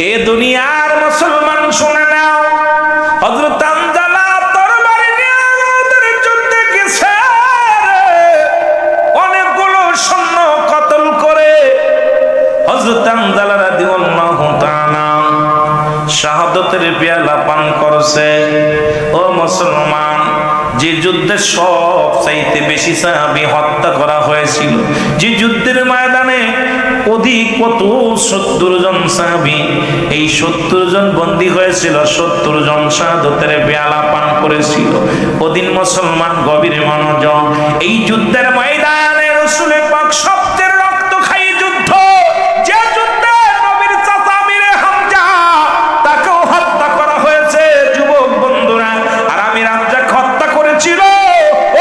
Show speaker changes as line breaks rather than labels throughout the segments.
এ দুনিয়ার মুসলমান শুনে নাও, হযরত হামজা তরবারি নিয়ে ওদের যুদ্ধে গেছে, অনেকগুলো সৈন্য কতল করে হযরত হামজা রাদিয়াল্লাহু তাআলা শাহাদাতের পেয়ালা পান করছে। ও মুসলমান, যে যুদ্ধে সবচাইতে বেশি সাহাবী হত্যা করা হয়েছিল, যে যুদ্ধের ময়দানে অধিক কত 70 জন সাহাবী, এই 70 জন বন্দী হয়েছিল, 70 জন শাহাদাতের পেয়ালা পান করেছিল। ওদিন মুসলমান গভীর মনোযোগ, এই যুদ্ধের ময়দানে রাসূল পাক সবচেয়ে রক্তক্ষয়ী যুদ্ধ, যে যুদ্ধে নবীর চাচা আমির হামজা তাকেও হত্যা করা হয়েছে। যুবক বন্ধুরা, আর আমির হামজা হত্যা করেছিল।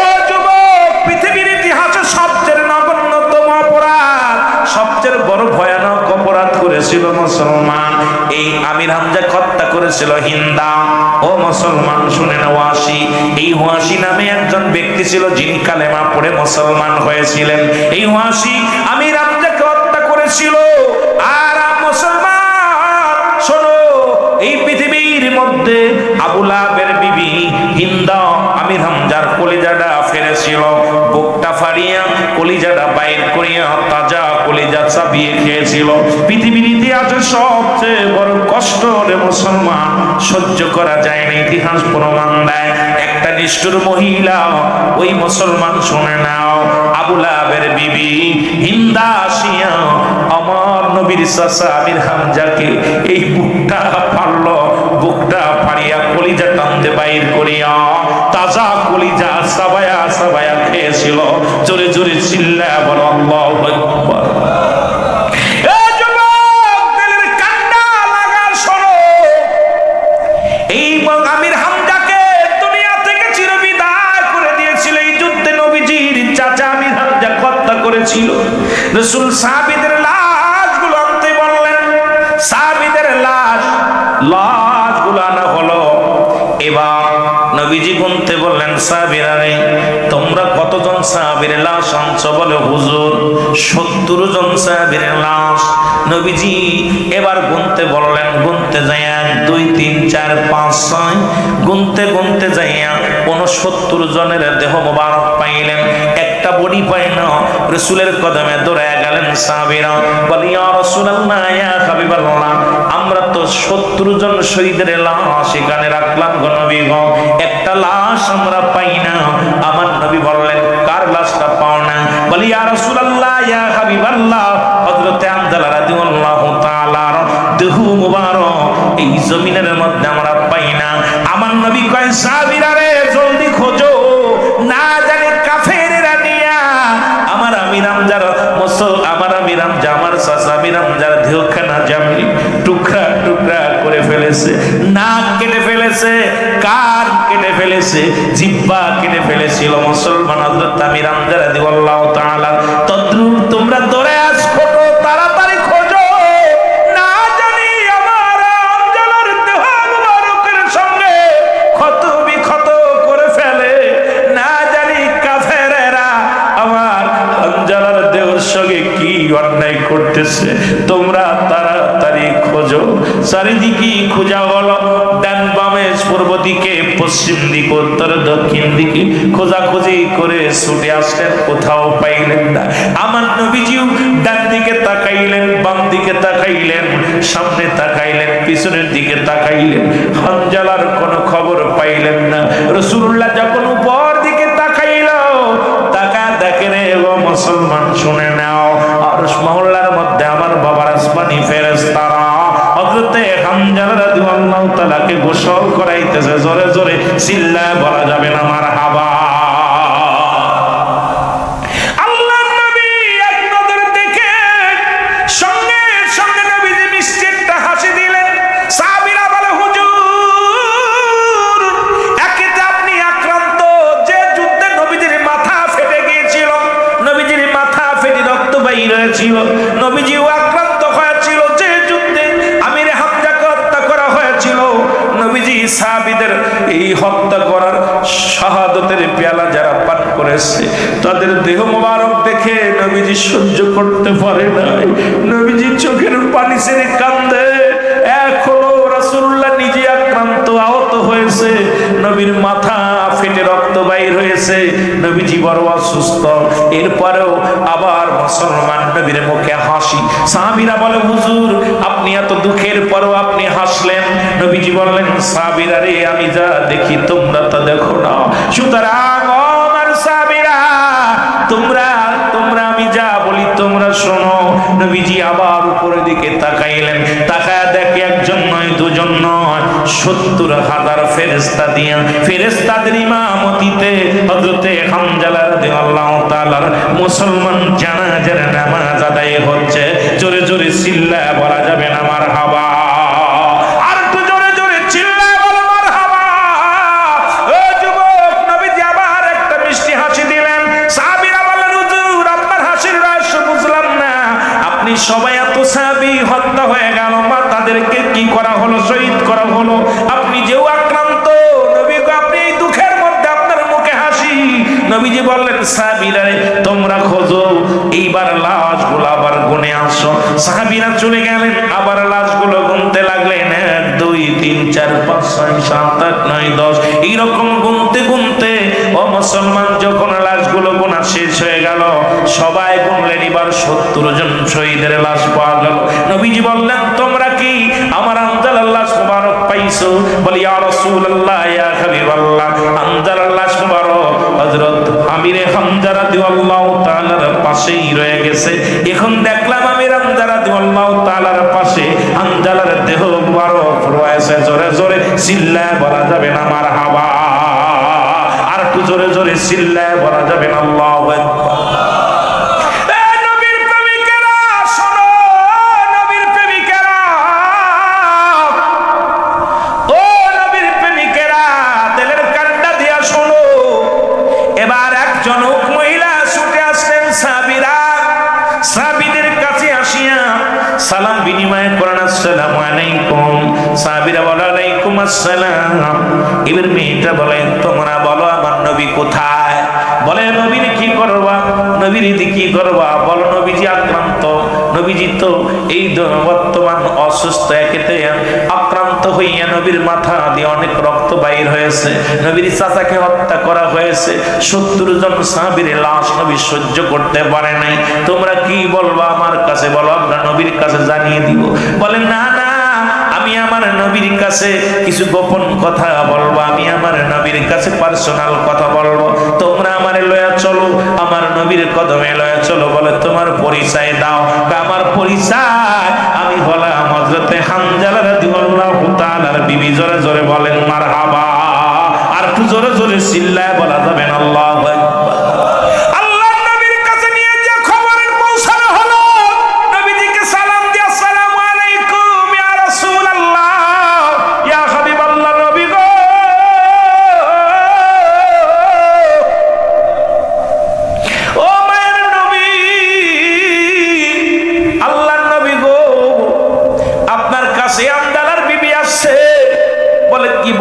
ও যুবক, পৃথিবীর ইতিহাসে সবচেয়ে নগণ্যতম অপরাধ, সবচেয়ে বড় ভয়ানক অপরাধ করেছিল মুসলমান। এই আমির হামজা হত্যা করেছিল হিন্দা। ও মুসলমান শুনেন, ওয়াসি, এই ওয়াসি নামে একজন ব্যক্তি ছিল, যিনি কালেমা পড়ে মুসলমান হয়েছিলেন। এই ওয়াসি আমির হামজাকে হত্যা করেছিল। আর মুসলমান শোনো, এই পৃথিবীর মধ্যে আবু লাহাবের বিবি হিন্দা আমির হামজার কলিজাটা ফেলেছিল, বুকটা ফাড়িয়া কলিজাটা বাইর করিয়া তাজা কলিজা চাপিয়ে খেয়েছিল। পৃথিবীর ইতিহাসে সবচেয়ে বড় কষ্ট রে মুসলমান, সহ্য করা যায় না, ইতিহাস প্রমাণ দেয়। একটা নিষ্ঠুর মহিলা, ওই মুসলমান শুনে নাও, আবু লাহাবের বিবি হিন্দা আসিয়া আমার নবীর চাচা আমির হামজাকে এই বুকটা ফাড়লো, বুকটা ফাড়িয়া কলিজা টানতে বাইর করিয়া তাজা কলিজা সাবায়া সাবায়া খেয়েছিল। জোরে জোরে চিল্লায়া বলো আল্লাহু আকবার। রাসূল সাহাবীদের লাশগুলো আনতে বললেন, সাহাবীদের লাশগুলো আনা হলো। এবার নবীজি গুনতে বললেন, সাহাবীরা রে, তোমরা কতজন সাহাবীর লাশ আনছো? বলে হুজুর 70 জন সাহাবীর লাশ। নবীজি এবার গুনতে বললেন, গুনতে যাইয়া 2 3 4 5 6 গুনতে গুনতে যাইয়া 69 জনের দেহ মোবারক পাইলেন, একটা বডি পাই না। রাসূলের কদমে দৌড়ায় গেলেন সাহাবীরা, বলে ইয়া রাসূলুল্লাহ, ইয়া হাবিবাল্লাহ, আমরা তো 70 জন শহীদের লাশ এখানে রাখলাম গো নবী গো, একটা লাশ আমরা পাই না। আমার নবী বললেন, কার লাশটা পাও না? বলে ইয়া রাসূলুল্লাহ, ইয়া হাবিবাল্লাহ, হযরত হামজা রাদিয়াল্লাহু তাআলা দেহ মুবারক এই জমিনের মধ্যে আমরা পাই না। আমার নবী কয়, সাহাবীরা রে, জলদি খোঁজো, না জানি কাফেররা নিয়া আমার আমির হামজার আমার চাচা আমির হামজার দেহখানা জামি টুকরা টুকরা করে ফেলেছে, নাক কেটে ফেলেছে, কান কেটে ফেলেছে, জিহ্বা কেটে ফেলেছিল। মুসলমান হযরত আমির হামজা রাদিয়াল্লাহু তাআলা তদ্রুপ তোমরা দৌড়ে আসো, তাড়াতাড়ি খোঁজো, না জানি আমার হামজার দেহ মুবারকের সঙ্গে ক্ষত বিক্ষত করে ফেলে, না জানি কাফেরেরা আমার হামজার দেহের সঙ্গে কি অন্যায় করতেছে। তোমরা তাড়াতাড়ি খোঁজো। চারিদিকে খোঁজা হলো, ডান বামে, পূর্ব দিকে, পশ্চিম দিকে, উত্তর দক্ষিণ দিকে খোঁজাখুঁজি করে ছুটে আসলেন, কোথাও পাইলেন না। আমার নবীজিও ডান দিকে তাকাইলেন, বাম দিকে তাকাইলেন, সামনে তাকাইলেন, পিছনের দিকে তাকাইলেন, হামজালার কোনো খবর পাইলেন না। রাসূলুল্লাহ যখন উপর দিকে তাকাইল, তাকা দেখে রে ও মুসলমান শুনে নাও, আরশ মহল্লার মধ্যে আমার বাবার আসমানি ফেরেশতারা হযরত হামজা রাদিয়াল্লাহু তাআলাকে গোসল করাইতেছে। জোরে জোরে চিল্লায় বলা যাবে না মারহাবা। আল্লাহর নবী এক নজর দেখে সঙ্গে সঙ্গে নবীজি মিষ্টি একটা হাসি দিলেন। সাহাবীরা বলে, হুজুর, একে যে আপনি আক্রান্ত, যে যুদ্ধে নবীজির মাথা ফেটে গিয়েছিল, নবীজির মাথা ফেটে রক্ত বাইর হয়েছিল, নবীজিও আক্রান্ত হয়েছিল, যে যুদ্ধে আমির হামজাকে হত্যা করা হয়েছিল, নবীজি সাহাবীদের এই হত্যা করার শাহাদাতের পেয়ালা যারা পান করেছে, তাদের দেহ মোবারক দেখে নবীজি সহ্য করতে পারে নাই। নবীজি চোখের পানি ছেড়ে কান্দে, গেছে, নবীজি বড় অসুস্থ। এরপরেও আবার মুসলমান নবীর মুখে হাসি। সাহাবীরা বলে, হুজুর আপনি এত দুঃখের পরও আপনি হাসলেন। নবীজি বললেন, সাহাবীরা রে, আমি যা দেখি তোমরা তা দেখো না, সুতরাং আমার সাহাবীরা তোমরা আমি যা বলি তোমরা শোনো। নবীজি আবার উপরের দিকে তাকাইলেন, তাকায় দেখে একজন নয়, দুজন নয়, 70,000 ফেরেশতা দিয়া, ফেরেশতাদের ইমামতিতে হযরতে হামজালা রাদিয়াল্লাহু তাআলার মুসলমান জানাজার নামাজ আদায় হচ্ছে। জোরে জোরে চিল্লায় বলা যাবে না মারহাবা? আর একটু জোরে জোরে চিল্লায় বলো মারহাবা। ও যুবক, নবীজি আবার একটা মিষ্টি হাসি দিলেন। সাহাবীরা বললেন, হুজুর আপনার হাসির রহস্য বুঝলাম না। আপনি সবাই এত সাহাবী হত্যা হয়ে গেল, মা তাদেরকে কি করা হলো? শহীদ করা হলো। আপনি যেও আক্রান্ত, নবী গো আপনি এই দুঃখের মধ্যে আপনার মুখে হাসি। নবীজি বললেন, সাহাবীরা তোমরা খোঁজো, এইবার লাশগুলো আবার গুনে আসো। সাহাবীরা চলে গেলেন, আবার লাশগুলো গুনতে লাগলেন। 1 2 3 4 5 6 7 8 9 10 এইরকম গুনতে গুনতে ও মুসলমান যখন লাশগুলো গোনা শেষ হয়ে গেল, সবাই গুনলেন, এবার 70 জন শহীদের লাশ পাওয়া গেল। নবীজি বললেন, তোমরা কি আমার হামজালার লাশ মুবারক পাইছো? বলি, ইয়া রাসূলুল্লাহ, ইয়া হাবিবাল্লাহ, হামজালার লাশ মুবারক হযরত আমিরে হামজা রাদিয়াল্লাহু তাআলার পাশেই রয়ে গেছে। এখন দেখলাম আমি হামজা রাদিয়াল্লাহু তাআলার পাশে হামজালার দেহ মুবারক রয়েছে। জোরে জোরে চিল্লায় বলা যাবে না মারহাবা? আর একটু জোরে জোরে চিল্লায় বলা যাবে না আল্লাহু আকবার? সালাম বিনিময় করেন, আসসালামু আলাইকুম। সাহাবীরা বলে, আলাইকুম আসসালাম। এবার মেয়েটা বলে, তোমরা বলো আমার নবী কোথায়? বলে, নবীর কি করবা? নবীর কি করবা? বলো, নবীজি আক্রান্ত। নবীজি তো এই বর্তমান অসুস্থ, একেতে আক্রান্ত হইয়া নবীর মাথা দিয়ে অনেক রক্ত বাইর হয়েছে। নবীর চাচাকে হত্যা করা হয়েছে। 70 জন সাহাবীর লাশ নবী সহ্য করতে পারে নাই। তোমরা কি বলবা আমার কাছে? বলো, আমরা নবীর কাছে জানিয়ে দিব। বলে, না না, আমি আমার নবীর কাছে কিছু গোপন কথা বলবো, আমি আমার নবীর কাছে পার্সোনাল কথা বলবো। তোমরা আমারে লয়া চলো, আমার নবীর কদমে লয়া চলো। বলে, তোমার পরিচয় দাও। আমার পরিচয়, আমি হলাম হযরতে হামজালা রাদিয়াল্লাহু তাআলার বিবি। জোরে জোরে বলেন মারহাবা। আর একটু জোরে জোরে চিল্লায় বলা যাবে না আল্লাহু আকবার?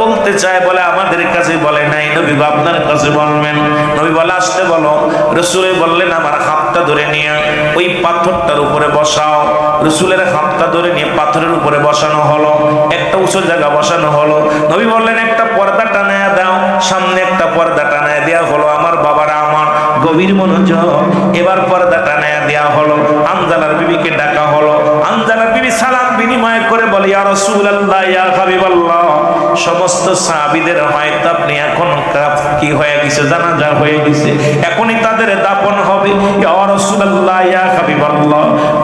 বলতে চায়, বলে আমাদের কাছে বলে নাই। নবী আপনার কাছে বলবেন। নবী বলে, আসতে বলো। রাসূল বললেন, আমার হাতটা ধরে নিয়ে ওই পাথরটার উপরে বসাও। রাসূলের হাতটা ধরে নিয়ে পাথরের উপরে বসানো হলো, একটা উঁচু জায়গা বসানো হলো। নবী বললেন, একটা পর্দা টানায়া দাও। সামনে একটা পর্দা টানায়া দেওয়া হলো। আমার বাবারা আমার, গভীর মনোযোগ। এবার পর্দা টানায়া দেওয়া হলো। হামজালার বিবিকে ডাকা হলো। হামজালার বিবি সালাম বিনিময় করে বলে, ইয়া রাসূলুল্লাহ, ইয়া হাবিবাল্লাহ, সমস্ত সাহাবীদের হয়তো আপনি এখন কি হয়ে গেছে, জানাজা হয়ে গেছে, এখনই তাদের দাফন হবে। ইয়া রাসূলুল্লাহ, ইয়া হাবিবাল্লাহ,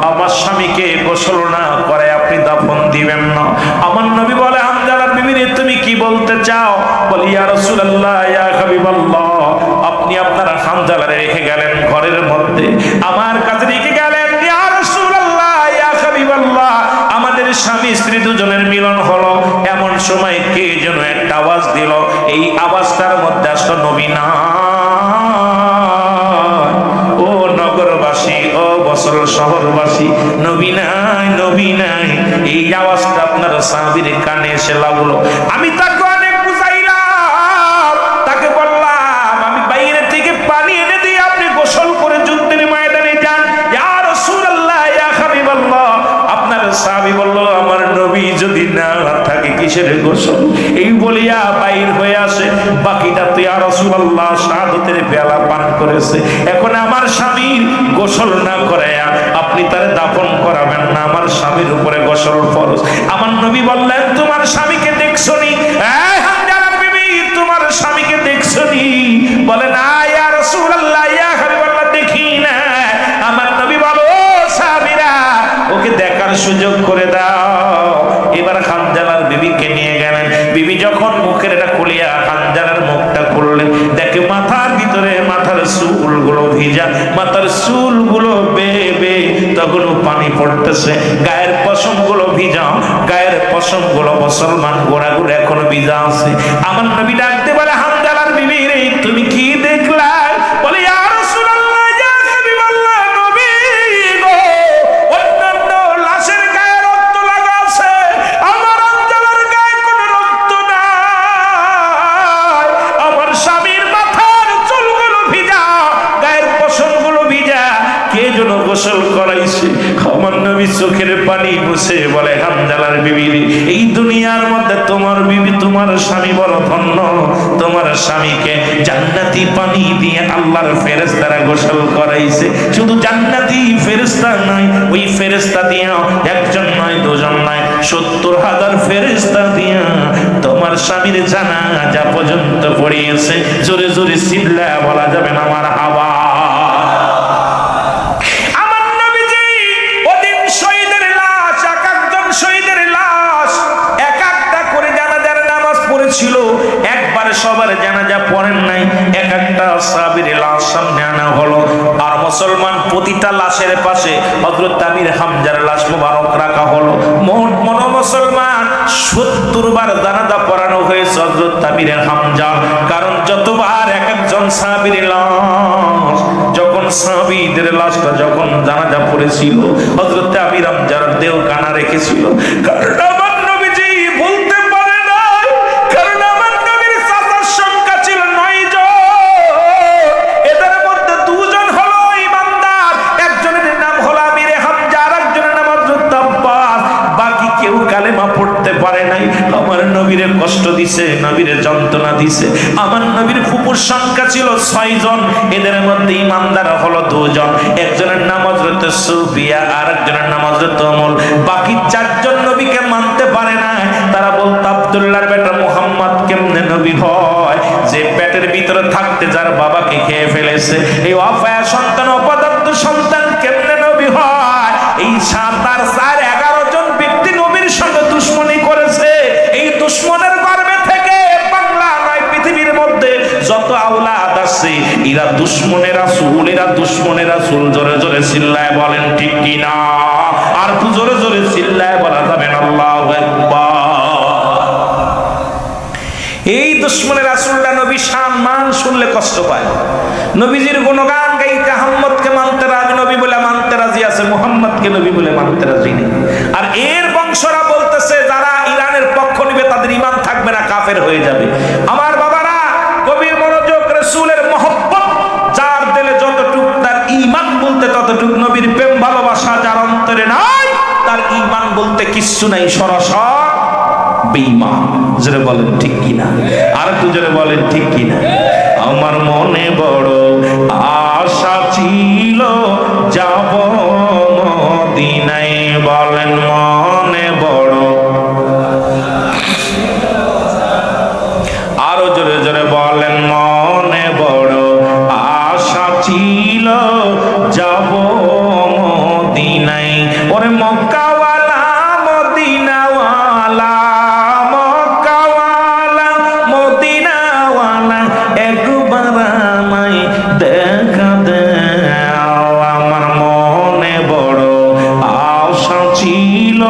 আমার স্বামীকে গোসল না করে আপনি দাফন দিবেন না। আমার নবী বলে, হামজালার বিবি তুমি কি বলতে চাও? বলে, ইয়া রাসূলুল্লাহ, ইয়া হাবিবাল্লাহ, আপনি আপনার হামজালারে রেখে গেলেন ঘরের মধ্যে, আমার কাছে রেখে গেলেন। ইয়া রাসূলুল্লাহ, ইয়া হাবিবাল্লাহ, আমাদের স্বামী স্ত্রী দুজনের মিলন হলো। এমন সময় কে যেন একটা আওয়াজ দিল। এই আওয়াজটার মধ্যে আসলো নবী না। ও নগরবাসী, ও বছর শহরবাসী, নবী নাই, নবী নাই। এই আওয়াজটা আপনার সাহাবীর কানে এসে লাগলো। আমি তাকে অনেক বুঝাইলাম, তাকে বললাম আমি বাইরে থেকে পানি এনে দিই, আপনি গোসল করে যুদ্ধের ময়দানে যান। ইয়া রাসূলুল্লাহ, ইয়া হাবিবাল্লাহ, আপনার সাহাবী বলল, আমার নবী যদি না থাকে কি কিসের গোসল? এই বলিয়া বাইর হয়ে আসে, বাকিটা তো ইয়া রাসূলুল্লাহ শাহাদাতের পেয়ালা পান করেছে, এখন আমার স্বামীর গোসল না করায়া আপনি তারে দাফন করাবেন না, আমার স্বামীর উপরে গোসল ফরজ। আমার নবী বললেন, তোমার স্বামীকে দেখছনি? এই হামজালার বিবি, তোমার স্বামীকে দেখছনি? বলে না ইয়া রাসূলুল্লাহ, ইয়া হাবিবাল্লাহ, দেখি না। আমার নবী বলে, ও সাহাবীরা, ওকে দেখার সুযোগ করে দাও। এবার হামজালার বিবিকে নিয়ে গেলেন। বিবি যখন মুখের এটা খুলিয়া হামজালার মুখটা খুললেন, দেখে মাথার ভিতরে মাথার চুলগুলো ভিজা, মাথার চুলগুলো বেয়ে বেয়ে তখনও পানি পড়তেছে, গায়ের পশমগুলো ভিজা, গায়ের পশমগুলো মুসলমান গোড়াগুলো এখনো ভিজা আছে। আমার নবী ডাকতে বলে, হামজালার বিবি রে, তুমি কি দেখলা? বলে, ইয়া রাসূলুল্লাহ, ইয়া হাবিবাল্লাহ, নবী গো, অন্যান্য লাশের গায়ে রক্ত লাগা আছে, আমার হামজালার গায়ে কোনো রক্ত নাই। আমার স্বামীর মাথার চুলগুলো ভিজা, গায়ের পশমগুলো ভিজা, কে যেন গোসল করাইছে। আমার নবী চোখের পানি মুছে বলে, হামজালার বিবি, এই দুনিয়ার মধ্যে তোমার বিবি, তোমার স্বামী বড় ধন্য। তোমার স্বামীকে জান্নাতি পানি দিয়ে আল্লাহর ফেরেশতারা গোসল করাইছে। শুধু জান্নাতি ফেরেশতা নয়, ওই ফেরেশতা দিয়া একজন নয়, দুজন নয়, 70,000 ফেরেশতা দিয়া তোমার স্বামীর জানাজা পর্যন্ত পড়িয়েছে। জোরে জোরে চিল্লায়া বলা যাবে না আমার হাওয়া। ছিল একবারে সবার জানাজা পড়েন নাই, এক একটা সাহাবীর লাশ সামনে আনা হলো, আর মুসলমান প্রতিটা লাশের পাশে হযরত আমির হামজার লাশ মোবারক রাখা হলো। মোট মুসলমান 70 বার জানাজা পড়ানো হয়েছে হযরত আমির হামজা। কারণ যতবার এক একজন সাহাবীর লাশ, যখন সাহাবীদের লাশটা যখন জানাজা পড়েছিল, হযরত আমির হামজার দেহ কানা রেখেছিল। কারণ আমার নবীজি বলতে পারে নাই, আমার নবীরে কষ্ট দিছে, নবীরে যন্ত্রণা দিছে। আমার নবীর ফুপুর সংখ্যা ছিল 6 জন, এদের মধ্যে ইমানদার হলো 2 জন, একজনের নাম হযরত সুফিয়া, আর একজনের নাম হযরত উমর। বাকি 4 জন নবীকে মানতে পারে না। তারা বলতো, আব্দুল্লাহর বেটা মুহাম্মদ কেমনে নবী হয়, যে পেটের ভিতরে থাকতে যার বাবাকে খেয়ে ফেলেছে, এই অপায়া সন্তান, অপদার্থ সন্তান কেমনে নবী হয়? এই 7 আর 4 11 জন ব্যক্তি নবীর সঙ্গে দুশমনি করেছে। এই দুশমনের গর্ভে থেকে বাংলা নয়, পৃথিবীর মধ্যে যত আওলাদ আছে, এরা দুশমনের রাসূল, এরা দুশমনের রাসূল। জোরে জোরে চিল্লায় বলেন ঠিক কি না? আর একটু জোরে জোরে চিল্লায় বলা যাবে না আল্লাহু আকবার। এই দুশমনের রাসূলটা নবী সম্মান শুনলে কষ্ট পায়। নবীজির গুণগান গাইতে মুহাম্মদকে মানতে রাজি, নবী বলে মানতে রাজি আছে, মুহাম্মদকে নবী বলে মানতে রাজি নেই। আর এর বংশরা বলতেছে, যারা ইরানের পক্ষ নিবে তাদের ঈমান থাকবে না, কাফের হয়ে যাবে। আমার বাবারা, কবির মনোযোগ, রাসূলের মহব্বত যার দিলে যতটুক, তার ঈমান বলতে ততটুক। নবীর প্রেম ভালোবাসা যার অন্তরে নাই, তার ঈমান বলতে কিচ্ছু নাই, সরাসরি বেঈমান। জোরে বলেন ঠিক কিনা? আর একটু জোরে বলেন ঠিক কিনা? আমার মনে বড় আশা ছিল যাব মদিনায়, বলেন মনে বড়, আরো জোরে জোরে বলেন মনে বড় আশা ছিল যাব মদিনায়। ওরে মক্কাওয়ালা মদিনাওয়ালা, মক্কাওয়ালা মদিনাওয়ালা, একবার আমায় দেখা দাও। আমার মনে বড় আশা ছিল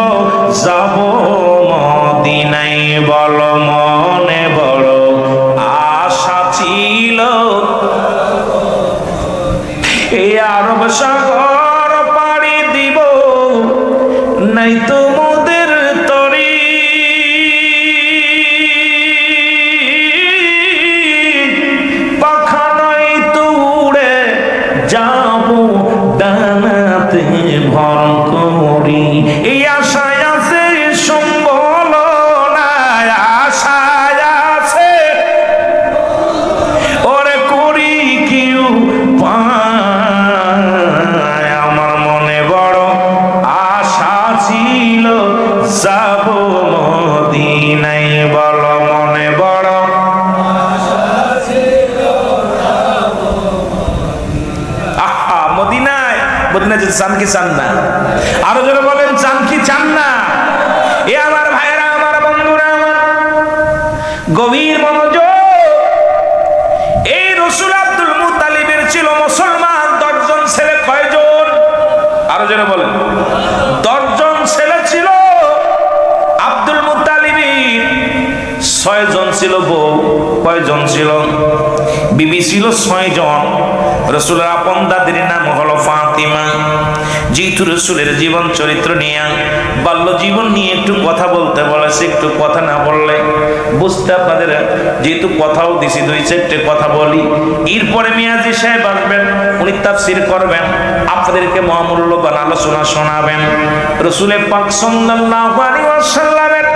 চান কি চান না? আরো জোরে বলেন, চান কি চান না? এ আমার ভাইরা, আমার বন্ধুরা, আমার গভীর মনোযোগ। এই রসুল আব্দুল মুত্তালিবের ছিল মুসলমান 10 জন ছেলে। কয়জন? আরো জোরে বলেন। 10 জন ছেলে ছিল আব্দুল মুত্তালিবের। 6 জন ছিল বউ। কয়জন ছিল? বিবি ছিল 6 জন। রসুলের আপন দাদির নাম হলো ফাতিমা। যেহেতু রসুলের জীবন চরিত্র নিয়ে, বাল্য জীবন নিয়ে একটু কথা বলতে বলেছে, একটু কথা না বললে বুঝতে আপনাদের, যেহেতু কথাও দিছি 2-4টে কথা বলি। এরপরে মিয়াজি সাহেব আসবেন, উনি তাফসীর করবেন, আপনাদেরকে মহামূল্যবান আলোচনা শোনাবেন। রসুলের পাক সাল্লাল্লাহু আলাইহি ওয়াসাল্লামের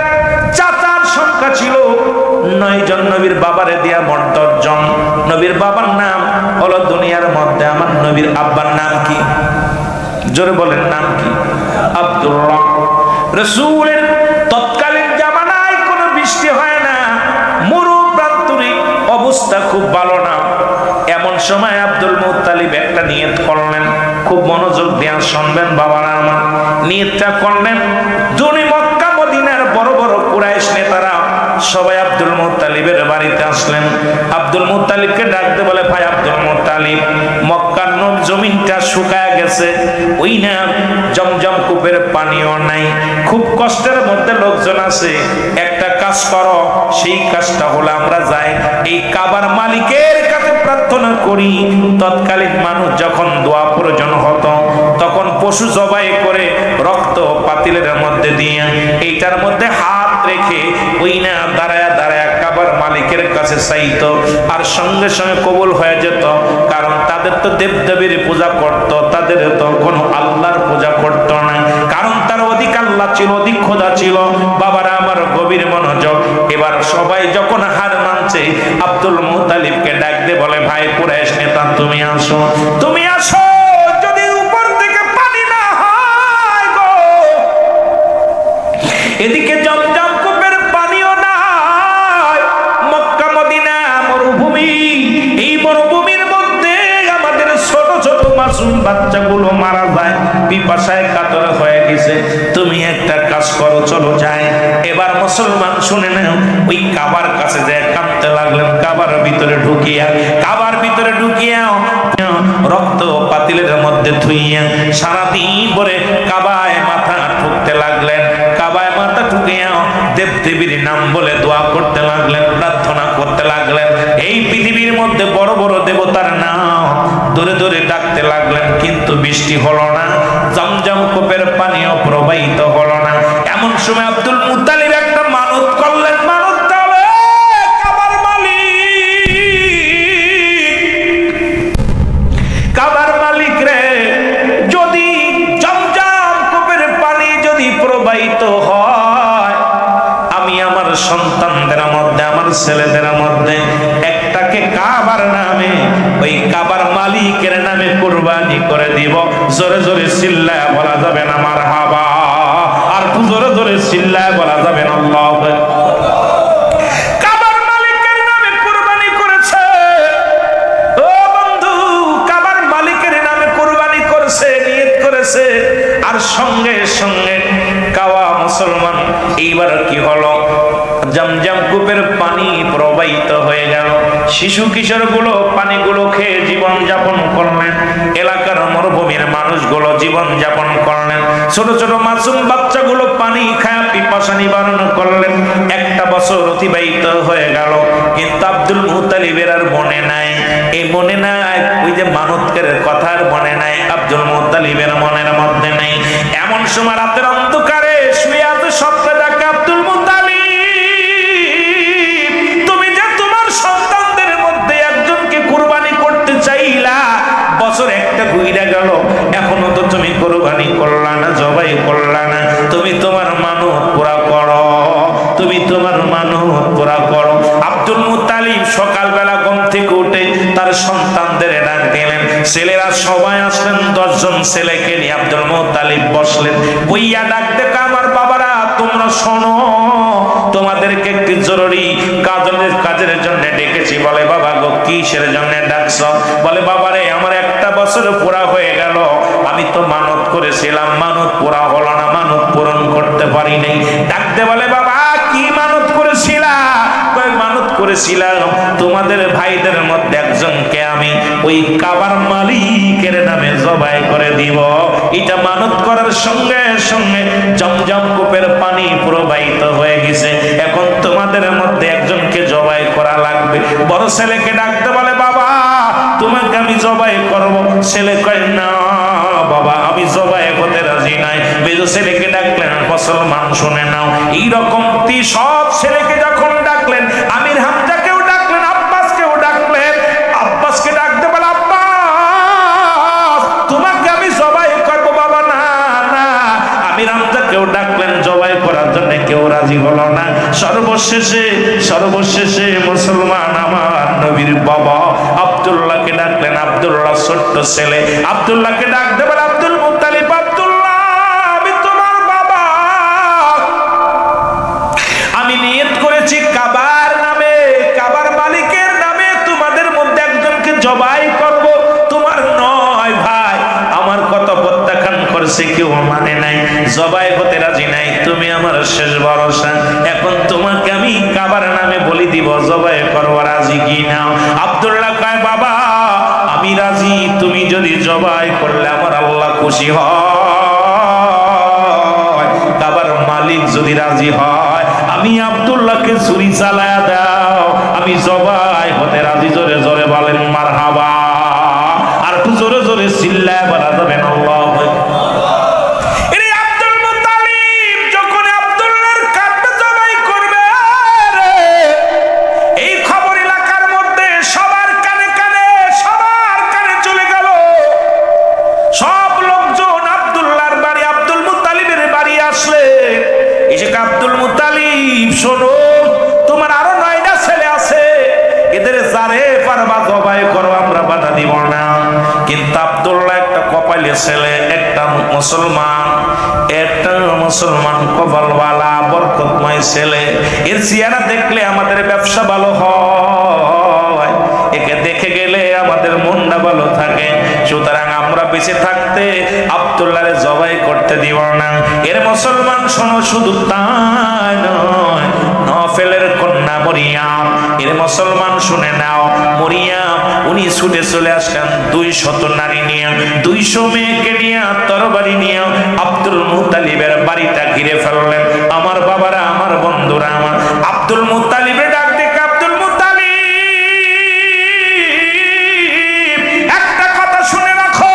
চাচার সংখ্যা ছিল 9 জন। নবীর বাবারে দিয়া মোট 10 জন। নবীর বাবার নাম হলো দুনিয়ার মধ্যে আমার নবীর আব্বার নাম কি? জোরে বলেন, নাম কি? আব্দুল্লাহ। রাসূলের তৎকালীন জামানায় কোনো বৃষ্টি হয় না, মরু প্রান্তরে অবস্থা খুব ভালো না। এমন সময় আব্দুল মুত্তালিব একটা নিয়ত করলেন, খুব মনোযোগ দিয়ে শুনবেন বাবারা আমার। নিয়তটা করলেন, দুনি মক্কা মদিনার বড় বড় কুরাইশ নেতারা সবাই আব্দুল মুত্তালিবের বাড়িতে আসলেন। আব্দুল মুত্তালিবকে ডাকতে বলে, ভাই আব্দুল মুত্তালিব, মক্কার জমিনটা শুকায় গেছে, ওই না জমজম কূপের পানিও নাই, খুব কষ্টের মধ্যে লোকজন আছে। একটা কাজ করো, সেই কাজটা হলো আমরা যাই এই কাবার মালিকের কাছে প্রার্থনা করি। তৎকালীন মানুষ যখন দোয়া প্রয়োজন হতো, তখন পশু জবাই করে রক্ত পাতিলের মধ্যে দিয়ে এইটার মধ্যে হাত রেখে ওই না দাঁড়ায় দাঁড়ায় কাবার মালিকের কাছে চাইতো, আর সঙ্গে সঙ্গে কবুল হয়ে যেত। কারণ তাদের তো দেবদেবীর পূজা করত, তাদের তো কোনো আল্লাহর পূজা করত না, কারণ তার অধিক আল্লাহ ছিল, অধিক খোদা ছিল। বাবারা আমার গভীর মনোযোগ। এবার সবাই যখন হার মানছে, আব্দুল মুত্তালিবকে ডাক দিয়ে বলে, ভাই কুরাইশ নেতা, তুমি আসো, তুমি আসো। যদি উপর থেকে পানি না হয় গো, এদিকে জমজম কূপের পানিও নাই, মক্কা মদিনা মরুভূমি, এই মরুভূমির মধ্যে আমাদের ছোট ছোট মাসুম বাচ্চাগুলো মারা যায়, পিপাসায় কাতর হয়ে গেছে। তুমি একটা কাজ করো, চলো যাই। এবার মুসলমান শুনে নাও, ওই কাবার কাছে যায় কাঁদতে লাগলেন। কাবার ভিতরে ঢুকিয়া রক্ত পাতিলের মধ্যে ধুইয়া সারাদিন পরে কাবায় মাথা ঠুকতে লাগলেন। কাবায় মাথা ঠুকিয়া দেবদেবীর নাম বলে দোয়া করতে লাগলেন, প্রার্থনা করতে লাগলেন। এই পৃথিবীর মধ্যে বড় বড় দেবতার নাম ধরে ধরে ডাকতে লাগলেন, কিন্তু বৃষ্টি হলো না, জমজম কূপের পানিও প্রবাহিত হলো না। এমন সময় আব্দুল মুত্তালিব একটা মানত করলেন, কাবার মালিক রে, যদি জমজম কূপের পানি যদি প্রবাহিত হয়, আমি আমার সন্তানদের মধ্যে, আমার ছেলেদের মধ্যে একটাকে কাবার নামে, ওই কাবার মালিকের নামে কুরবানি করে দিব। জোরে জোরে চিল্লায় বলা যাবে না মারহাবা, আর জোরে জোরে চিল্লায় বলা যাবে না আল্লাহু আকবার। কাবার মালিকের নামে কুরবানি করেছে, ও বন্ধু, কাবার মালিকের নামে কুরবানি করেছে, নিয়ত করেছে, আর সঙ্গে সঙ্গে কাওয়া মুসলমান। এইবার কি হলো, জমজম কূপের পানি প্রবাহিত হয়ে গেল। শিশু কিশোর গুলো পানিগুলো খেয়ে জীবন যাপন করলেন, এলাকার মরুভূমির মানুষগুলো জীবন যাপন করলেন, ছোট ছোট মাসুম বাচ্চাগুলো পানি খায় পিপাসা নিবারণ করলেন। একটা বছর অতিবাহিত হয়ে গেল, কিন্তু আব্দুল মুত্তালিবের আর মনে নাই, এই মনে নাই, ওই যে মানতের কথার মনে নাই, আব্দুল মুত্তালিবের মনের মধ্যে নেই। এমন সময় রাতের অন্ধকারে শুয়ে আছে, স্বপ্নে ডাকে, আব্দুল মুত্তালিব, তুমি যে তোমার সন্তানদের মধ্যে একজনকে কুরবানি করতে চাইলা, বছর একটা ঘুরে গেল, এখনো তো তুমি কুরবানি করলা না, জবাই করলা না। তুমি তোমার মানত পুরা করো, তুমি তোমার মানত পুরা করো। আব্দুল মুত্তালিব সকালবেলা ঘুম থেকে উঠে তার সন্তানদের ডাক দিলেন। ছেলেরা সবাই আসলেন, 10 জন ছেলেকে নিয়ে আব্দুল মুত্তালিব বসলেন। বইয়া ডাক দেখে, আমার বাবারা তোমরা শোনো, তোমাদেরকে একটি জরুরি কাজের জন্য ডেকেছি। বলে, বাবা গো, কিসের জন্য ডাকছ? বলে, বাবারে, আমার একটা বছর পুরা হয়ে গেল, আমি তো মানত করেছিলাম, মানত পুরা হলো না, মানত পূরণ করতে পারি নাই। ডাকতে বলে বাবা কি মানত করেছিলা? মানত করেছিলাম তোমাদের ভাইদের মধ্যে একজনকে আমি ওই কাবার মালিকের নামে জবাই করে দিব। এটা মানত করার সঙ্গে সঙ্গে জমজম কূপের পানি প্রবাহিত হয়ে গেছে, এখন তোমাদের মধ্যে একজনকে জবাই করা লাগবে। বড় ছেলেকে ডাকতে বলে বাবা তোমাকে আমি জবাই করব। ছেলে কয় না বাবা আমি জবাই হতে রাজি নাই। মেজো ছেলেকে ডাকলেন মুসলমান শুনে নাও, এইরকম সব ছেলেকে যখন ডাকলেন, আমির হামজাকেও ডাকলেন, আব্বাসকেও ডাকলেন। আব্বাসকে ডাকতে বলে আব্বাস তোমাকে আমি জবাই করব। বাবা না না। আমির হামজাকেও ডাকলেন জবাই করার জন্য, কেউ রাজি হলো না। সর্বশেষে মুসলমান আমার নবীর বাবা আব্দুল্লাহকে ডাকলেন। আব্দুল্লাহ ছোট্ট ছেলে, আব্দুল্লাহকে ডাকতে বলে আব্দুল মুত্তালিব, আব্দুল্লাহ আমি তোমার বাবা, আমি নিয়ত করেছি কাবার নামে, কাবার মালিকের নামে তোমাদের মধ্যে একজনকে জবাই করব। তোমার নয় ভাই আমার কথা প্রত্যাখ্যান করছে, কেউ মানে নাই, জবাই হতে রাজি নাই। তুমি আমার শেষ ভরসা, এখন তোমাকে আমি কাবার নামে বলি দিব, জবাই করবো, রাজি কি নাও? আব্দুল্লাহ কয় বাবা আমি রাজি, তুমি যদি জবাই করলে আমার আল্লাহ খুশি হয়, কাবার মালিক যদি রাজি হয়, আমি আব্দুল্লাহকে ছুরি চালায়া দাও, আমি জবাই হতে রাজি। জোরে জোরে বলেন মারহাবা। আর জোরে জোরে চিল্লায় বলা যাবেন আল্লাহু আকবার। আব্দুল মুত্তালিব শোনো, তোমার আরো 9টা ছেলে আছে, এদের যারে পারবা জবাই করো, আমরা বাধা দিব না। কিন্তু আব্দুল্লাহ একটা কপালের ছেলে, একটা মুসলমান কপালওয়ালা বরকতময় ছেলে। এর চেহারা দেখলে আমাদের ব্যবসা ভালো হয়, একে দেখে গেলে আমাদের মনটা ভালো থাকে। সুতরাং আমরা বেঁচে থাকতে আব্দুল্লাহরে জবাই করতে দিব না। এর মুসলমান শোনো, শুধু তাই নয়, নফেলের কন্যা মরিয়াম, এর মুসলমান শুনে নাও, মরিয়াম উনি ছুটে চলে আসলেন 200 নারী নিয়ে, 200 মেয়েকে নিয়ে, তরবারি নিয়ে আব্দুল মুত্তালিবের বাড়িটা ঘিরে ফেললেন। আমার বাবারা, আমার বন্ধুরা, আমার আব্দুল মুত্তালিবের ডাক দেখে আব্দুল মুত্তালিব একটা কথা শুনে রাখো,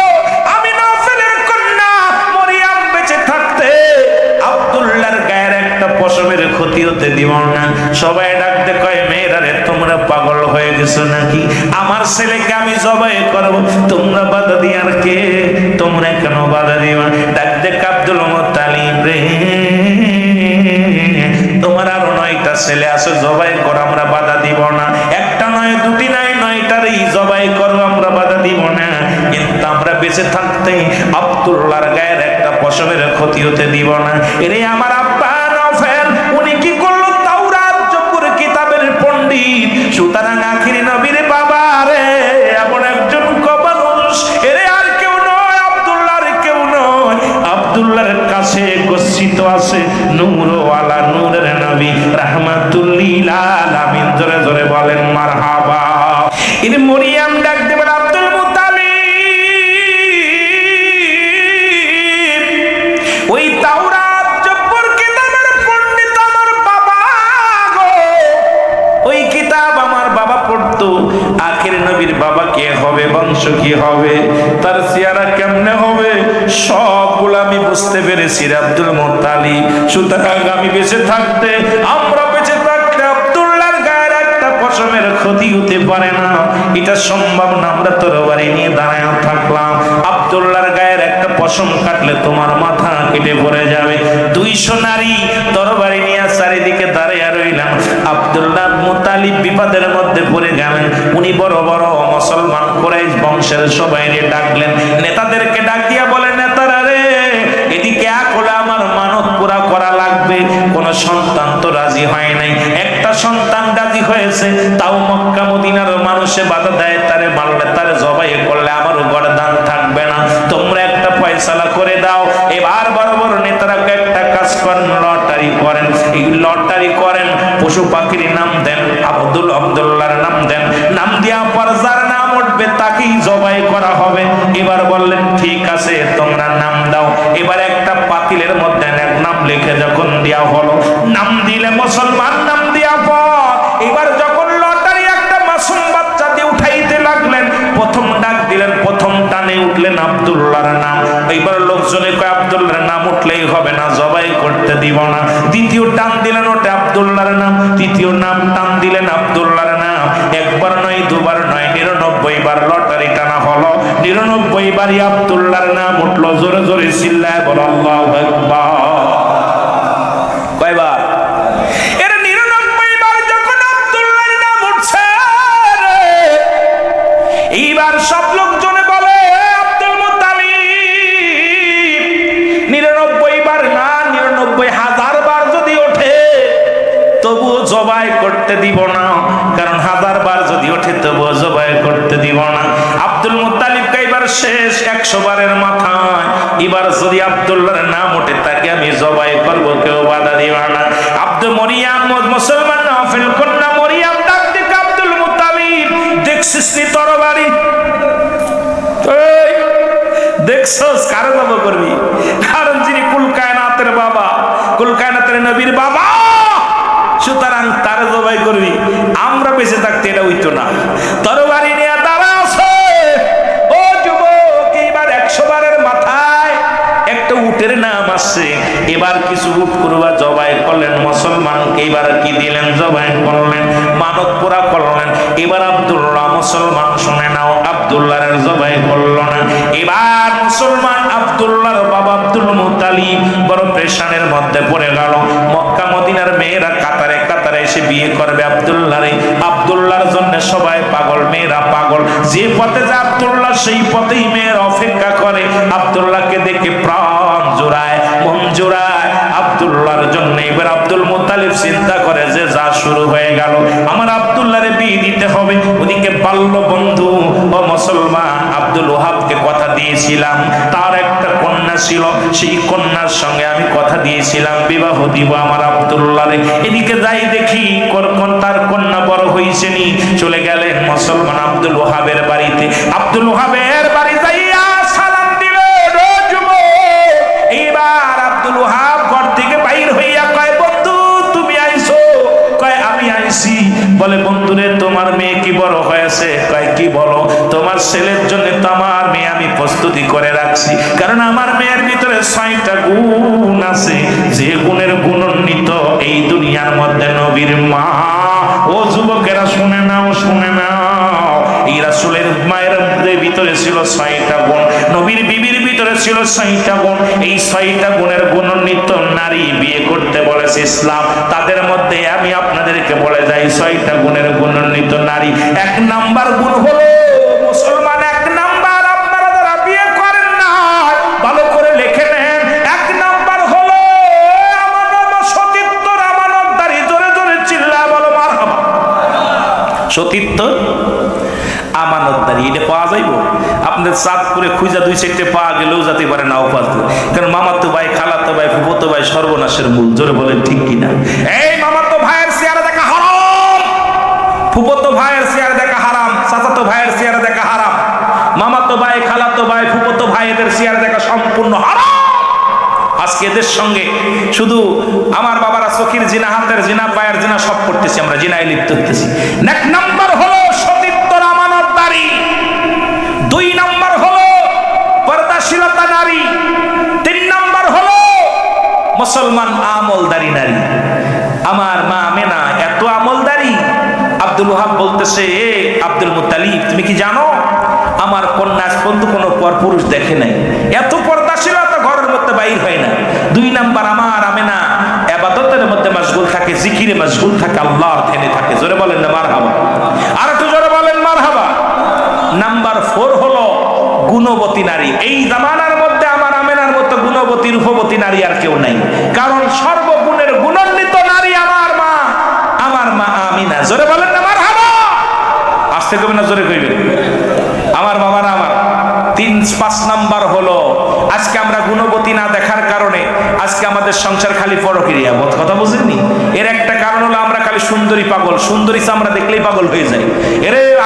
আমি নফেলের কন্যা মরিয়াম বেঁচে থাকতে আব্দুল্লাহর গায়ের একটা পশমের ক্ষতি হতে দিব না। সবাই ডাকতে কয় মেয়েরা রে তোমরা পাগল হয়ে গেছো নাকি? আমার ছেলেকে আমি জবাই করব, তোমরা বাধা দিয়ার কে? তোমরা কেন বাধা দিবা? ডাকতে আব্দুল মুত্তালিব রে তোমার আরো 9টা ছেলে আছে, জবাই করো, আমরা বাধা দিব না। একটা নয়, দুটি নয়, 9টারই জবাই করো, আমরা বাধা দিব না। কিন্তু আমরা বেঁচে থাকতে আব্দুল্লাহর গায়ের একটা পশমের ক্ষতি হতে দিব না। এরে আমার আব্বা নফেল উনি কি করলো? তাওরাত জবুর কিতাবের পণ্ডিত, সুতরাং আখিরি নবীর বাবা রে এমন একজন মানুষ, এরে আর কেউ নয়, আব্দুল্লাহর কেউ নয়। আব্দুল্লাহর কাছে গচ্ছিত আছে নূরওয়ালা, নূরের নবী রাহমাতুল লিল আলামিন। জোরে জোরে বলেন মারহাবা। ইনি মরিয়াম ডাক দেবেন আব্দুল মুত্তালিব, ওই তাওরাত জবুর কিতাবের পণ্ডিত আমার বাবা গো, ওই কিতাব আমার বাবা পড়তো। আখির নবীর বাবা কে হবে, বংশ কি হবে, তার চেহারা কেমনে হবে, সবগুলো আমি বুঝতে পেরেছি আব্দুল মুত্তালিব। সুতরাং আমি বেঁচে থাকতে, আমরা বেঁচে থাকতে আব্দুল্লাহর গায়ের একটা পশমের ক্ষতি হতে পারে না, এটা সম্ভব না। আমরা তরবারি নিয়ে দাঁড়ায় থাকলাম, আব্দুল্লাহর গায়ের একটা পশম কাটলে তোমার মাথা কেটে পড়ে যাবে। 200 নারী তরবারি নিয়ে চারিদিকে দাঁড়িয়ে রইলাম। আব্দুল্লাহ মুত্তালিব বিপদের মধ্যে পড়ে গেলেন। উনি বড় বড় মুসলমান কুরাইশ বংশের সবাইকে ডাকলেন, নেতাদেরকে ডাক দিয়া বলেন, নেতারা রে এদিকে আকলে আমার মানত পুরা করা লাগবে। কোন সন্তান তো রাজি হয় নাই, একটা সন্তান রাজি হয়েছে, তাও মক্কা মদিনার মানুষে বাধা দেয়, তারে মারলে, তারে জবাই করলে আমারও গর্দান দাও। এবার বড় বড় নেতারা একটা কাজ করেন, লটারি করেন। এই লটারি করেন, পশু পাখির নাম দেন, আব্দুল্লাহর নাম দেন, নাম দেওয়া পর যার নাম উঠবে তাকেই জবাই করা হবে। এবার বললেন ঠিক আছে তোমরা নাম দাও। এবার একটা পাতিলের মধ্যে এক নাম লিখে যখন দেওয়া হলো, নাম দিলে মুসলমান নাম দেওয়া পর এবার যখন লটারি একটা মাসুম বাচ্চা দিয়ে উঠাইতে লাগলেন, প্রথম ডাক দিলেন, প্রথম টানে উঠলেন আব্দুল্লাহর নাম। এইবার লোকজনে কয় আব্দুল্লাহর নাম উঠলেই হবে না, জবাই করতে দিব না। দ্বিতীয় টান দিলেন, ওটা আব্দুল্লাহর নাম। তৃতীয় নাম টান দিলেন আব্দুল্লাহর নাম। একবার নয়, দুবার নয়, 99 বার লটারি টানা হলো। 99 বারই আব্দুল্লাহর নাম উঠলো। জোরে জোরে চিল্লায় বলো আল্লাহু আকবার। কয়বার? এর 99 বার যখন আব্দুল্লাহর নাম উঠছে, এইবার সব লোকজনে বলে আব্দুল মুত্তালিব 99 বার না, 99,000 বার যদি ওঠে তবুও জবাই করতে দিব না, কারণ 1000 বার যদি ওঠে তবুও জবাই করতে দিব না। আব্দুল মুত্তালিব এবার শেষ 100 বারের মাথায় এবার যদি আব্দুল্লাহর নাম ওঠে তাকে আমি জবাই করব, কেউ বাধা দিবা না। আব্দুল মরিয়াম মুসলমান নাফিল কন্যা মরিয়াম ডাক দিকে আব্দুল মুত্তালিব, দেখছিস নি তরবারি? দেখছস কারে জবাই করবি? কারণ যিনি কুল কায়নাতের বাবা, কুল কায়নাতের নবীর বাবা, সুতরাং তার জবাই করবি। আমরা বেঁচে থাকতে এটা হইতো না। তরবারি নিয়ে দাঁড়া আছে ও যুবক। এবার 100 বারের মাথায় একটা উটের নাম আসছে। এবার কিছু উট কুরবা জবাই করলেন, মুসলমানকে এবার কি দিলেন? জবাই করলেন, মানত পুরা করলেন। এবার আব্দুল্লাহ মুসলমান শুনে নাও, আব্দুল্লাহর জবাই করলো না। এবার মুসলমান আব্দুল্লাহর বাবা আব্দুল মুত্তালিব বড় প্রেশানের মধ্যে পড়ে গেল। মক্কা মদিনার মেয়েরা কাতারে কাতারে এসে বিয়ে করবে আব্দুল্লাহরে। আব্দুল্লাহর জন্য সবাই পাগল, মেয়েরা পাগল। যে পথে যে আব্দুল্লাহ সেই পথেই মেয়েরা অপেক্ষা করে। আব্দুল্লাহকে দেখে প্রাণ জোড়ায়, মন জোড়ায় আব্দুল্লাহর জন্য। এবার আব্দুল মুত্তালিব চিন্তা করে যে যা শুরু হয়ে গেল, আমার আব্দুল্লাহরে বিয়ে দিতে হবে। ওদিকে বাল্য বন্ধু ও মুসলমান আব্দুল ওহাবকে কথা দিয়েছিলাম, তার একটা কন্যা ছিল, সেই কন্যার সঙ্গে আমি কথা দিয়েছিলাম বিবাহ দিব আমার আব্দুল্লাহরে। এদিকে যাই দেখি তার কন্যা বড় হয়েছে নি। চলে গেলেন মুসলমান আব্দুল ওহাবের বাড়িতে। আব্দুল ওহাবের বাড়ি যাইয়া সালাম দিলেন, ও যুবক। এইবার আব্দুল ওহাব ঘর থেকে বাইর হইয়া কয়, বন্ধু তুমি আইছো? কয় আমি আইছি। বলে বন্ধুরে তোমার মেয়ে কি বড় হয়েছে? কয় কি বলো? তোমার ছেলের জন্য তো আমার মেয়ে আমি প্রস্তুতি করে রাখছি, কারণ আমার মেয়ের ভিতরে 6টা গুণ আছে, যে গুণের গুণান্বিত এই দুনিয়ার মধ্যে নবীর মা। ও যুবকেরা শুনে নাও, শুনে নাও। এই রাসূলের মায়ের ভিতরে ছিল 6টা গুণ, নবীর বিবির ভিতরে ছিল 6টা গুণ। এই 6টা গুণের গুণান্বিত নারী বিয়ে করতে বলেছে ইসলাম। তাদের মধ্যে আমি আপনাদেরকে বলে যাই 6টা গুণের গুণান্বিত নারী। 1 নাম্বার গুণ হলো মুসলমান, 1 নাম্বার আপনারা যারা বিয়ে করেন না ভালো করে লিখে নেন। 1 নাম্বার হলো আমানত, সতীত্ব, আমানতদারি। জোরে জোরে চিল্লা বলো মারহাবা। সতীত্ব, আমানতদারি, এটা পাওয়া যাইব? আপনাদের চাঁদপুরে খুঁজা 2-4টে পাওয়া গেলেও যেতে পারে নাও পারতো, কারণ মামাতো ভাই, খালাতো ভাই, ফুফাতো ভাই সর্বনাশের মূল। জোরে বলেন ঠিক কিনা? এই মামাতো ভাইয়ের চেহারা দেখা হারাম, ফুফাতো ভাইয়ের চেহারা দেখা হারাম, চাচাতো ভাইয়ের চেহারা দেখা হারাম, মামাতো ভাই, খালাতো ভাই, ফুফাতো ভাইদের চেহারা দেখা সম্পূর্ণ হারাম। আজকে এদের সঙ্গে শুধু আমার বাবারা চোখের জিনা, হাতের জিনা, পায়ের জিনা সব করতেছি, আমরা জিনায় লিপ্ত হতেছি। 1 নাম্বার হলো সতীত্ব, আমানতদারি। 2 নাম্বার হলো পর্দাশীলতা নারী। 3 নাম্বার হলো মুসলমান আমলদারি নারী। আমার মা আমেনা এত আমলদারি। আব্দুল ওহাব বলতেছে, এ আব্দুল মুত্তালিব তুমি কি জানো আমার কন্যা আজ পর্যন্ত কোনো পরপুরুষ দেখে নাই, এত পর্দাশীলতা ঘরের মধ্যে বাইর হয় না। 2 নাম্বার আমার আমেনা ইবাদতের মধ্যে মশগুল থাকে, জিকিরে মশগুল থাকে, আল্লাহর ধ্যানে থাকে। জোরে বলেন না মারহাবা? আর একটু জোরে বলেন মারহাবা। নাম্বার 4 হলো গুণবতী নারী। এই জামানার মধ্যে আমার আমেনার মতো গুণবতী, রূপবতী নারী আর কেউ নাই, কারণ সর্বগুণের গুণান্বিত নারী আমার মা, আমার মা আমিনা। জোরে বলেন না মারহাবা? আসতে কইবেন না জোরে কইবেন? আমার বাবারা আমার। 3-5 নাম্বার হলো আজকে আমরা গুণবতী না দেখার কারণে আজকে আমাদের সংসার খালি পরক্রিয়া, কথা বুঝেননি? এর একটা কারণ হলো আমরা খালি সুন্দরী পাগল, সুন্দরী আমরা দেখলেই পাগল হয়ে যাই।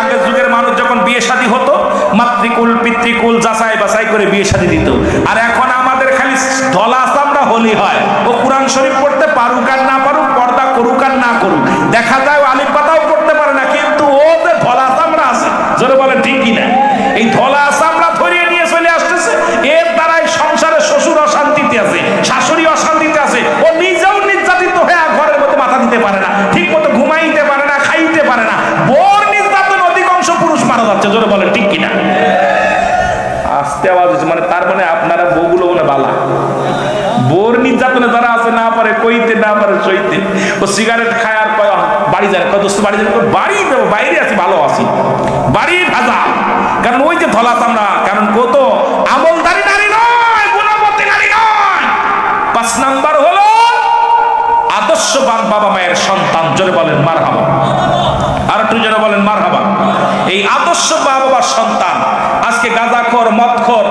আগের যুগের মানুষ যখন বিয়ে শাদী হতো মাতৃকুল পিতৃকুল যাচাই বাছাই করে বিয়ে শাদী দিত, আর এখন আমাদের খালি ধলা চামড়া হলি হয়। ও কোরআন শরীফ পড়তে পারুক আর না পারুক, পর্দা করুক আর না করুক, দেখা যায় আলিফ পাতাও পড়তে পারে না, কিন্তু ও যে ধলা চামড়া আছে, জোরে বলেন ঠিক কিনা? এই ধলা চামড়া ধরিয়ে নিয়ে চলে আসতেছে। এর দ্বারাই সংসারে শ্বশুর অশান্তিতে আছে, শাশুড়ি অশান্তিতে আছে, ও নিজেও নির্যাতিত হয়ে ঘরের মধ্যে মাথা দিতে পারে না, ঠিক মতো ঘুমাইতে পারে না, খাইতে পারে না। বোর নির্যাতন অধিকাংশ পুরুষ মারা যাচ্ছে, জোরে বলেন ঠিক কিনা? আস্তে আওয়াজ হচ্ছে, মানে তার মানে আপনারা বউগুলো মনে বালা। বোর নির্যাতনে যারা আছে, না পারে কইতে, না পারে সইতে, ও সিগারেট খায় আর কয় বাড়ি যায়, কয় দোস্ত বাড়ি যাবে, বাড়ি দেবো, বাইরে আছি, ভালো আছি, বাড়ি ভাজা। কারণ ওই যে ধলা চামড়া, কারণ কত আমলদারি নারী নয়, গুণবতী নারী নয়। 5 নাম্বার হলো আদর্শবান বাবা মায়ের সন্তান, জোরে বলেন মারহাবা। আর একটু জোরে বলেন মারহাবা। এই আদর্শ বাবা মার সন্তান আজকে গাঁজাখোর, মদখোর,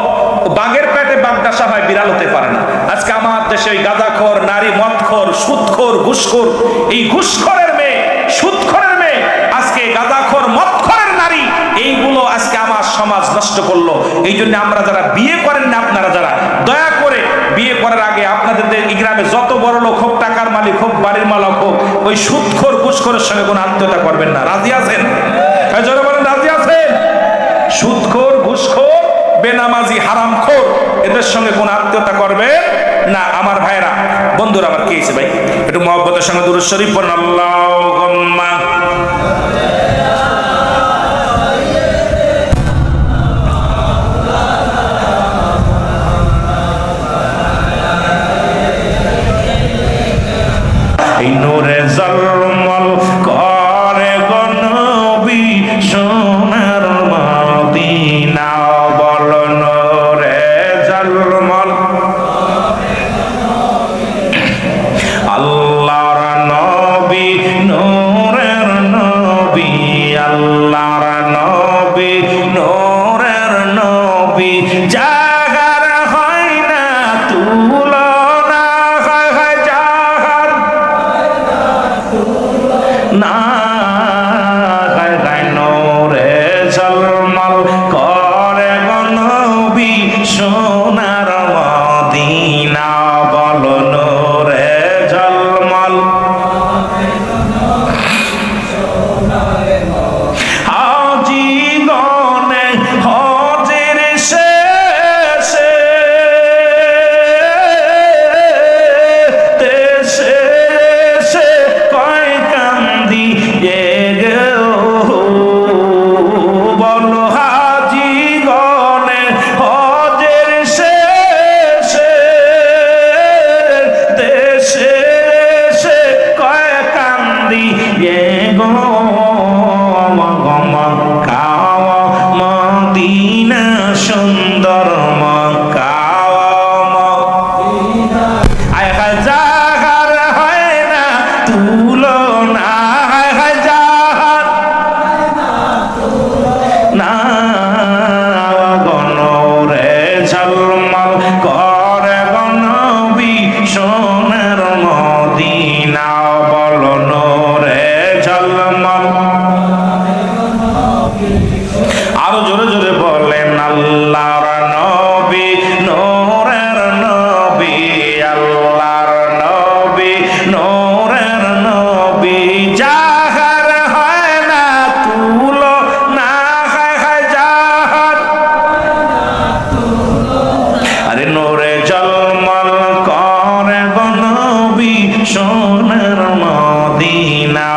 বাঘের পেটে বাগদাসা হয়, বিড়াল হতে পারে না। আজকে আমার দেশে ওই গাঁজাখোর নারী, মদখোর, সুদখোর, ঘুষখোর, এই ঘুষখোরের মেয়ে, সুদখোরের মেয়ে, আজকে গাঁজাখোর, মদখোরের নারী, এইগুলো আজকে আমার সমাজ নষ্ট করলো। এই জন্য আমরা যারা বিয়ে করেন না, আপনারা যারা, দয়া করে বিয়ে করার আগে আপনাদের এই গ্রামে যত বড় লোক হোক, টাকার মালিক হোক, বাড়ির মালিক হোক, ওই সুদখোর, ঘুষখোরের সঙ্গে কোনো আত্মীয়তা করবেন না। রাজি আছেন? জোরে বলেন রাজি আছেন? সুদখোর, ঘুষখোর, বেনামাজি, হারামখোর, এদের সঙ্গে কোন আত্মীয়তা করবে না। আমার ভাইরা, বন্ধুরা, আমার কি হয়েছে ভাই? একটু মহব্বতের সঙ্গে দুরূদ শরীফ পড়ুন। আল্লাহুম্মা এই নূরে জলমল করে গো নবী সোনার মদিনা, বল নূরে জলমল আল্লাহর নবী, নূরের নবী, আল্লাহর নবী, নূরের নবী, জাগার হয় না তুলনা, হয় জাগার না, নূরে ঝলমল করে গো নবী সোনার মদিনা, বল নূরে ঝলমল। হাজি গনে হজের শেষে দেশে এসে কয় কান্দি বল, হাজি গনে হজের শেষে দেশে এসে কয় কান্দি গো, মক্কা মদিনা সুন্দর, মক্কা মদিনা, আয় হায় জাগার হয় না তুলনা, হায় হায় জাগার না, গনরে ঝলমল করে গো নবী সোনার মদিনা, বল নূরে ঝলমল। আরো জোরে জোরে বলেন আল্লাহর নবী, নূরের নবী, আল্লাহর নবী, নূরের নবী, জাহার হয় না তুলনা, হয় হয় জাহার। আরে নূরে ঝলমল করে গো নবী সোনার মদিনা,